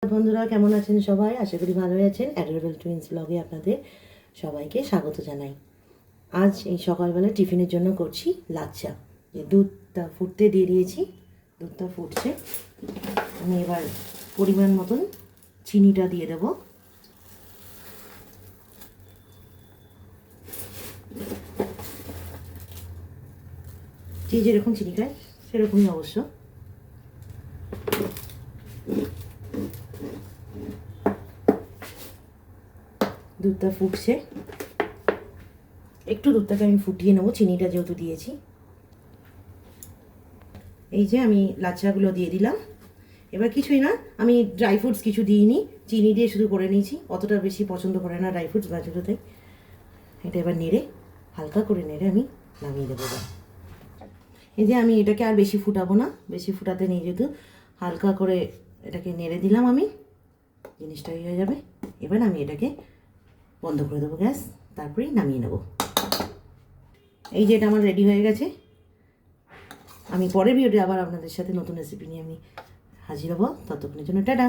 বন্ধুরা কেমন আছেন সবাই? আশা করি ভালোই আছেন। অ্যাডোরেবল টুইন্স ব্লগে আপনাদের সবাইকে স্বাগত জানাই। আজ এই সকালবেলা টিফিনের জন্য করছি লাচ্চা। যে দুধটা ফুটতে দিয়ে দিয়েছি, দুধটা ফুটছে। আমি এবার পরিমাণ মতন চিনিটা দিয়ে দেব। যে যেরকম চিনি খায় সেরকমই অবশ্য। দুধটা ফুটছে, একটু দুধটাকে আমি ফুটিয়ে নেবো, চিনিটা যেহেতু দিয়েছি। এই যে আমি লাচ্চাগুলো দিয়ে দিলাম। এবার কিছুই না, আমি ড্রাই ফ্রুটস কিছু দিইনি, চিনি দিয়ে শুধু করে নিয়েছি। অতটা বেশি পছন্দ করে না ড্রাই ফ্রুটস বাচ্চাগুলোতে। এটা এবার নেড়ে, হালকা করে নেড়ে আমি নামিয়ে দেবো। এই যে আমি এটাকে আর বেশি ফুটাবো না, বেশি ফুটাতে নেই, যেহেতু হালকা করে এটাকে নেড়ে দিলাম আমি, জিনিসটা হয়ে যাবে। এবার আমি এটাকে বন্ধ করে দেবো গ্যাস, তারপরেই নামিয়ে নেব। এই যে এটা আমার রেডি হয়ে গেছে। আমি পরের ভিডিওতে আবার আপনাদের সাথে নতুন রেসিপি নিয়ে আমি হাজির হব। ততক্ষণের জন্য টাটা।